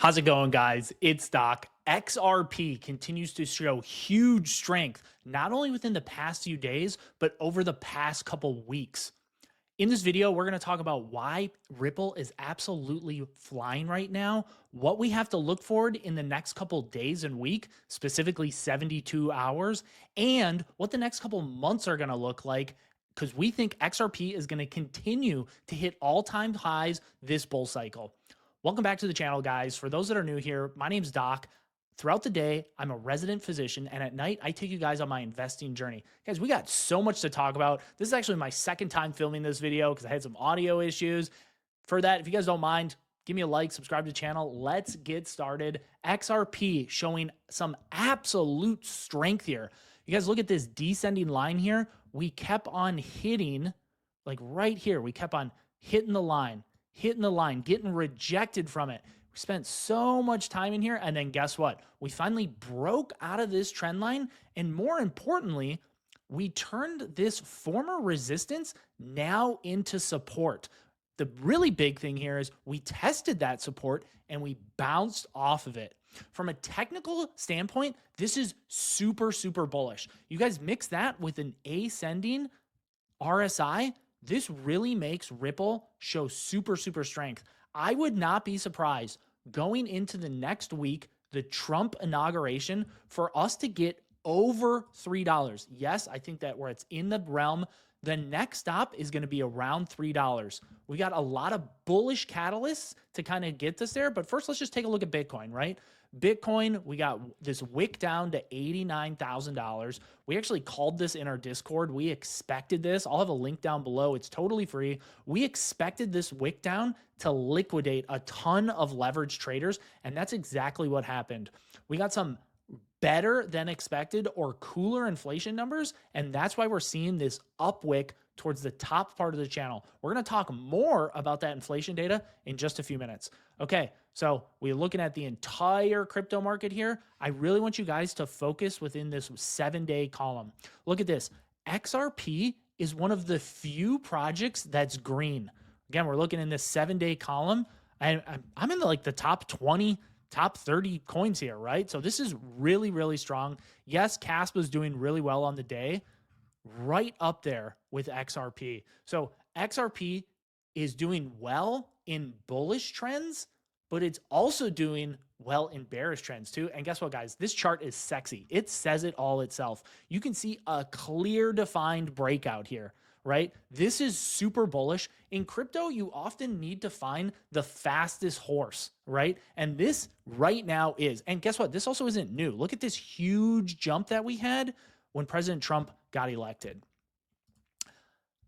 How's it going, guys? It's Doc. XRP continues to show huge strength, not only within the past few days, but over the past couple weeks. In this video, we're going to talk about why Ripple is absolutely flying right now, what we have to look forward in the next couple days and week, specifically 72 hours, and what the next couple months are going to look like, because we think XRP is going to continue to hit all-time highs this bull cycle. Welcome back to the channel, guys. For those that are new here, my name's Doc. Throughout the day, I'm a resident physician, and at night, I take you guys on my investing journey. Guys, we got so much to talk about. This is actually my second time filming this video because I had some audio issues. For that, if you guys don't mind, give me a like, subscribe to the channel. Let's get started. XRP showing some absolute strength here. You guys look at this descending line here. We kept on hitting, like right here, we kept on hitting the line, getting rejected from it. We spent so much time in here, and then guess what? We finally broke out of this trend line, and more importantly, we turned this former resistance now into support. The really big thing here is we tested that support and we bounced off of it. From a technical standpoint, this is super, super bullish. You guys mix that with an ascending RSI, this really makes Ripple show super, super strength. I would not be surprised going into the next week, the Trump inauguration, for us to get over $3. Yes, I think that where it's in the realm, the next stop is going to be around $3. We got a lot of bullish catalysts to kind of get this there. But first, let's just take a look at Bitcoin, right? Bitcoin, we got this wick down to $89,000. We actually called this in our Discord. We expected this. I'll have a link down below. It's totally free. We expected this wick down to liquidate a ton of leverage traders, and that's exactly what happened. We got some better than expected or cooler inflation numbers, and that's why we're seeing this upwick towards the top part of the channel. We're going to talk more about that inflation data in just a few minutes. Okay, so we're looking at the entire crypto market here. I really want you guys to focus within this 7-day column. Look at this. XRP is one of the few projects that's green. Again, we're looking in this 7-day column. I'm in the top 20, top 30 coins here, right? So this is really, really strong. Yes, Caspa is doing really well on the day, right up there with XRP. So XRP is doing well in bullish trends, but it's also doing well in bearish trends too. And guess what, guys? This chart is sexy. It says it all itself. You can see a clear defined breakout here, right? This is super bullish. In crypto, you often need to find the fastest horse, right? And this right now is. And guess what? This also isn't new. Look at this huge jump that we had when President Trump got elected.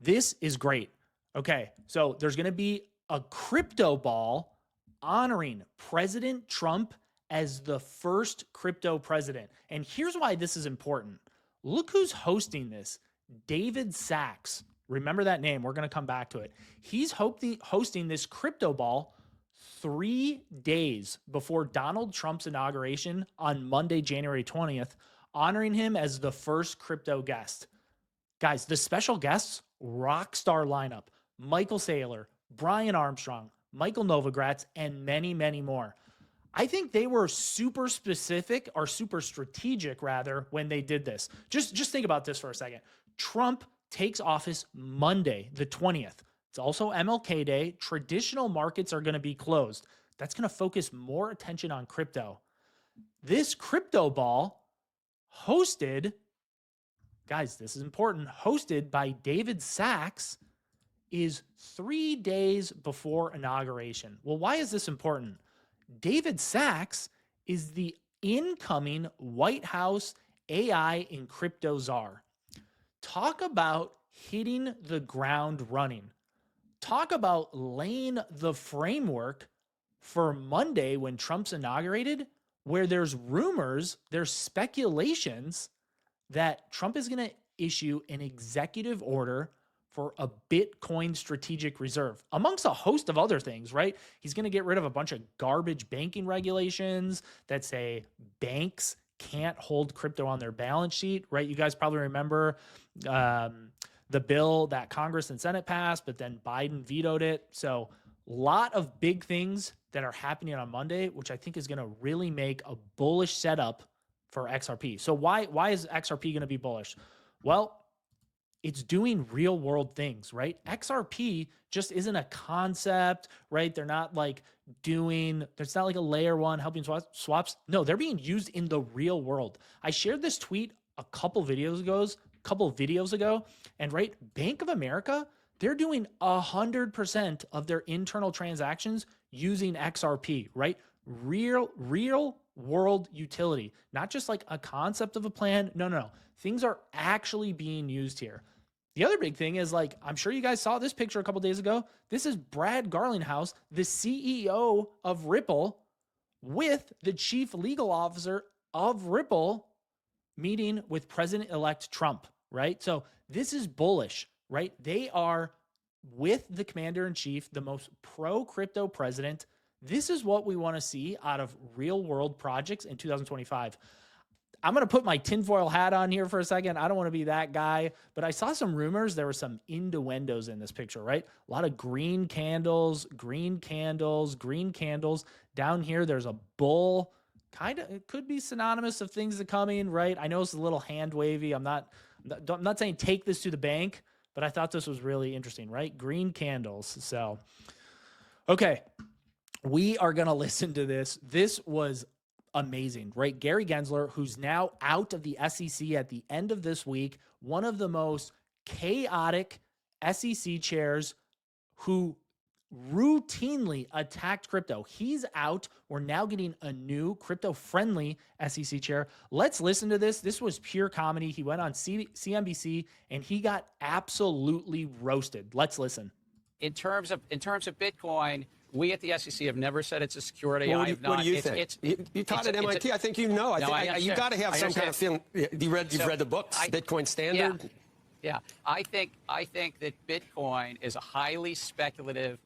This is great. Okay, so there's going to be a crypto ball honoring President Trump as the first crypto president. And here's why this is important. Look who's hosting this. David Sachs. Remember that name. We're going to come back to it. He's hosting this crypto ball 3 days before Donald Trump's inauguration on Monday, January 20th, honoring him as the first crypto guest. Guys, the special guests, rock star lineup. Michael Saylor, Brian Armstrong, Michael Novogratz, and many, many more. I think they were super specific, or super strategic rather, when they did this. Just think about this for a second. Trump takes office Monday, the 20th. It's also MLK Day. Traditional markets are going to be closed. That's going to focus more attention on crypto. This crypto ball hosted, guys, this is important, hosted by David Sachs, is 3 days before inauguration. Well, why is this important? David Sachs is the incoming White House AI and crypto czar. Talk about hitting the ground running. Talk about laying the framework for Monday when Trump's inaugurated, where there's rumors, there's speculations that Trump is going to issue an executive order for a Bitcoin strategic reserve, amongst a host of other things, right? He's going to get rid of a bunch of garbage banking regulations that say banks can't hold crypto on their balance sheet, right? You guys probably remember the bill that Congress and Senate passed, but then Biden vetoed it. So Lot of big things that are happening on Monday, which I think is going to really make a bullish setup for XRP. So why is XRP going to be bullish? Well, it's doing real world things, right? XRP just isn't a concept, right? They're not like there's not like a layer one helping swaps. No, they're being used in the real world. I shared this tweet a couple videos ago, and right, Bank of America, they're doing 100% of their internal transactions using XRP, right? Real world utility, not just like a concept of a plan. No. Things are actually being used here. The other big thing is, like, I'm sure you guys saw this picture a couple days ago. This is Brad Garlinghouse, the CEO of Ripple, with the chief legal officer of Ripple meeting with President-elect Trump, right? So this is bullish, right? They are with the commander-in-chief, the most pro-crypto president. This is what we want to see out of real-world projects in 2025. I'm going to put my tinfoil hat on here for a second. I don't want to be that guy, but I saw some rumors. There were some innuendos in this picture, right? A lot of green candles. Down here, there's a bull. Kind of, it could be synonymous of things that coming, right? I know it's a little hand wavy. I'm not saying take this to the bank, but I thought this was really interesting, right? Green candles. So, okay, we are going to listen to this. This was amazing, right? Gary Gensler, who's now out of the SEC at the end of this week, one of the most chaotic SEC chairs who routinely attacked crypto. He's out. We're now getting a new crypto-friendly SEC chair. Let's listen to this. This was pure comedy. He went on CNBC and he got absolutely roasted. Let's listen. In terms of Bitcoin, we at the SEC have never said it's a security. Well, what do you think? You taught at MIT. I think you know. I think you got to have some kind of feeling. You've read the books, Bitcoin Standard. Yeah. I think that Bitcoin is a highly speculative,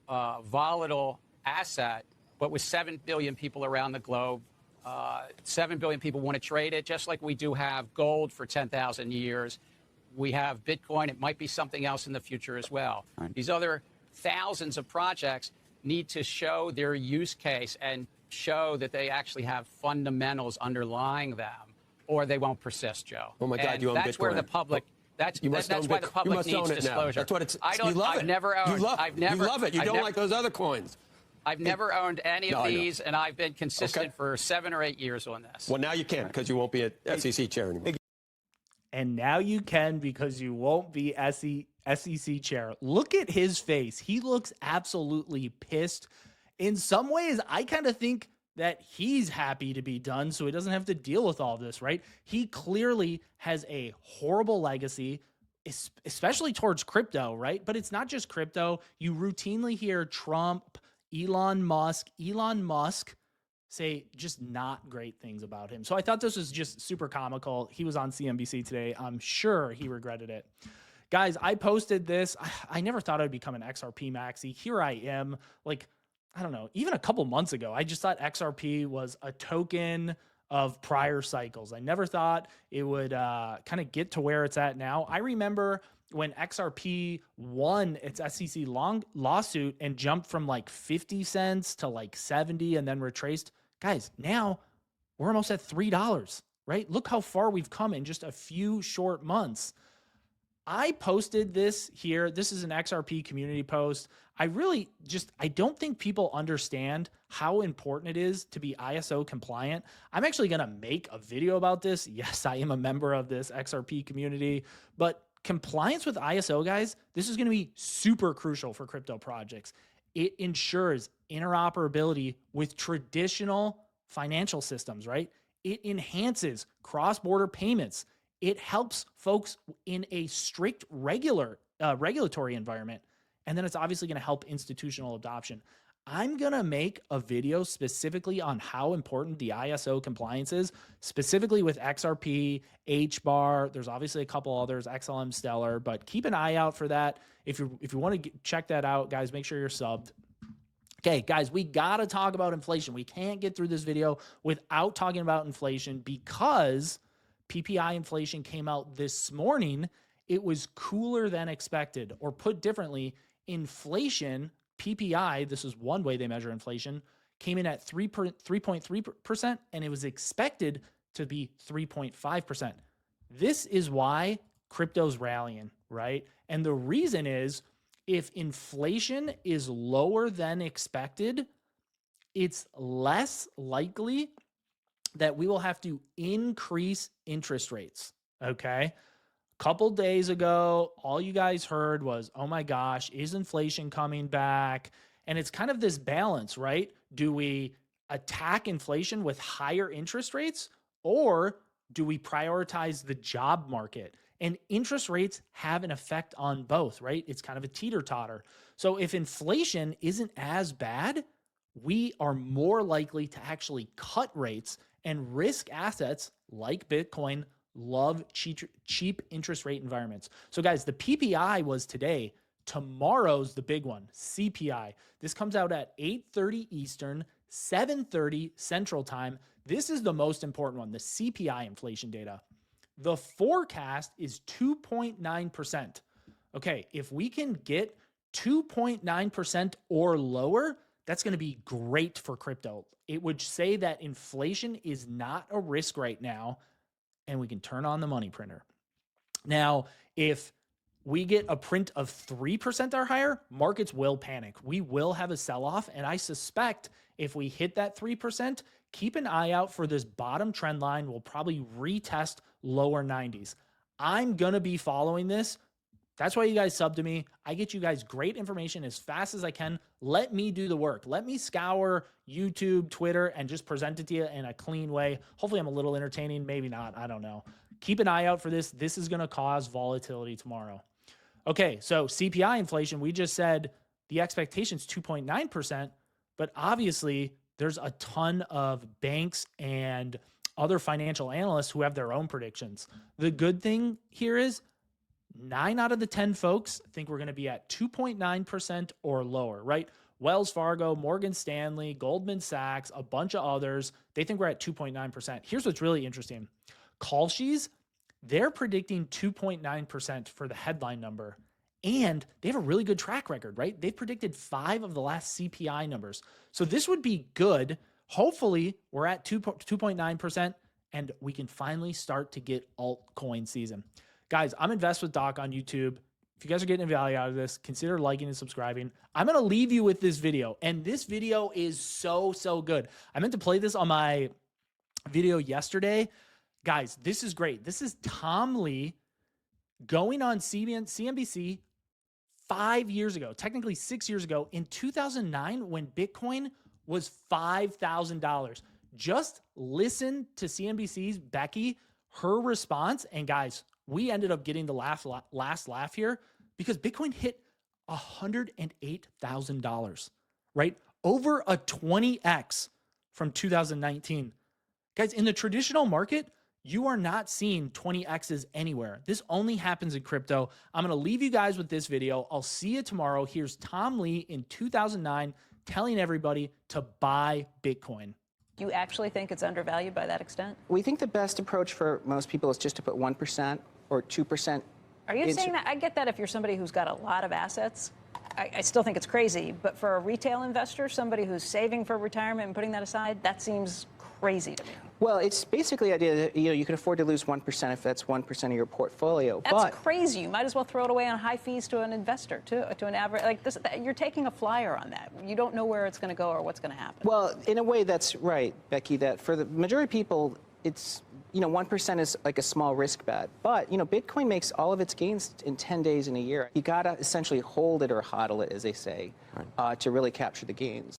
volatile asset, but with 7 billion people around the globe, 7 billion people want to trade it, just like we do have gold for 10,000 years. We have Bitcoin. It might be something else in the future as well. Right. These other thousands of projects need to show their use case and show that they actually have fundamentals underlying them, or they won't persist, Joe. Oh my God, you own Bitcoin. That's where the public. That's why the public needs disclosure. That's what it's. You love it. You love it. You don't like those other coins. I've never owned any of these, and I've been consistent for 7 or 8 years on this. Well, now you can, because you won't be at SEC chair anymore. And now you can, because you won't be SEC chair. Look at his face. He looks absolutely pissed. In some ways, I kind of think that he's happy to be done so he doesn't have to deal with all this, right? He clearly has a horrible legacy, especially towards crypto, right? But it's not just crypto. You routinely hear Trump, Elon Musk say just not great things about him. So I thought this was just super comical. He was on CNBC today. I'm sure he regretted it. Guys, I posted this. I never thought I'd become an XRP maxi. Here I am. Like, I don't know, even a couple months ago, I just thought XRP was a token of prior cycles. I never thought it would kind of get to where it's at now. I remember when XRP won its SEC lawsuit and jumped from like 50 cents to like 70 and then retraced. Guys, now we're almost at $3, right? Look how far we've come in just a few short months. I posted this here. This is an XRP community post. I don't think people understand how important it is to be ISO compliant. I'm actually going to make a video about this. Yes, I am a member of this XRP community, but compliance with ISO, guys, this is going to be super crucial for crypto projects. It ensures interoperability with traditional financial systems, right? It enhances cross-border payments. It helps folks in a strict regulatory environment. And then it's obviously going to help institutional adoption. I'm going to make a video specifically on how important the ISO compliance is, specifically with XRP, HBAR. There's obviously a couple others, XLM Stellar, but keep an eye out for that. If you want to check that out, guys, make sure you're subbed. Okay, guys, we got to talk about inflation. We can't get through this video without talking about inflation because PPI inflation came out this morning. It was cooler than expected, or put differently, inflation, PPI, this is one way they measure inflation, came in at 3.3%, and it was expected to be 3.5%. This is why crypto's rallying, right? And the reason is, if inflation is lower than expected, it's less likely that we will have to increase interest rates, okay? A couple days ago, all you guys heard was, oh my gosh, is inflation coming back? And it's kind of this balance, right? Do we attack inflation with higher interest rates, or do we prioritize the job market? And interest rates have an effect on both, right? It's kind of a teeter-totter. So if inflation isn't as bad, we are more likely to actually cut rates, and risk assets like Bitcoin love cheap interest rate environments. So guys, the PPI was today. Tomorrow's the big one, CPI. This comes out at 8:30 Eastern, 7:30 Central Time. This is the most important one, the CPI inflation data. The forecast is 2.9%. Okay, if we can get 2.9% or lower, that's going to be great for crypto. It would say that inflation is not a risk right now, and we can turn on the money printer. Now, if we get a print of 3% or higher, markets will panic. We will have a sell-off, and I suspect if we hit that 3%, keep an eye out for this bottom trend line. We'll probably retest lower 90s. I'm going to be following this. That's why you guys sub to me. I get you guys great information as fast as I can. Let me do the work. Let me scour YouTube, Twitter, and just present it to you in a clean way. Hopefully I'm a little entertaining. Maybe not. I don't know. Keep an eye out for this. This is going to cause volatility tomorrow. Okay, so CPI inflation, we just said the expectation is 2.9%, but obviously there's a ton of banks and other financial analysts who have their own predictions. The good thing here is 9 out of the 10 folks think we're going to be at 2.9% or lower, right? Wells Fargo, Morgan Stanley, Goldman Sachs, a bunch of others, they think we're at 2.9%. Here's what's really interesting. Kalshi's, they're predicting 2.9% for the headline number, and they have a really good track record, right? They've predicted 5 of the last CPI numbers. So this would be good. Hopefully, we're at 2.9%, and we can finally start to get altcoin season. Guys, I'm InvestWithDoc on YouTube. If you guys are getting value out of this, consider liking and subscribing. I'm going to leave you with this video, and this video is so good. I meant to play this on my video yesterday. Guys, this is great. This is Tom Lee going on CNBC 5 years ago, technically 6 years ago, in 2009 when Bitcoin was $5,000. Just listen to CNBC's Becky, her response, and guys, we ended up getting the last laugh here because Bitcoin hit $108,000, right? Over a 20x from 2019. Guys, in the traditional market, you are not seeing 20x's anywhere. This only happens in crypto. I'm going to leave you guys with this video. I'll see you tomorrow. Here's Tom Lee in 2009 telling everybody to buy Bitcoin. Do you actually think it's undervalued by that extent? We think the best approach for most people is just to put 1% or 2%. Are you saying that? I get that if you're somebody who's got a lot of assets. I still think it's crazy. But for a retail investor, somebody who's saving for retirement and putting that aside, that seems crazy to me. Well, it's basically the idea that you can afford to lose 1% if that's 1% of your portfolio. That's crazy. You might as well throw it away on high fees to an investor, to an average. Like this, you're taking a flyer on that. You don't know where it's going to go or what's going to happen. Well, in a way, that's right, Becky. That for the majority of people, it's 1% is like a small risk bet. But Bitcoin makes all of its gains in 10 days in a year. You got to essentially hold it or hodl it, as they say, to really capture the gains.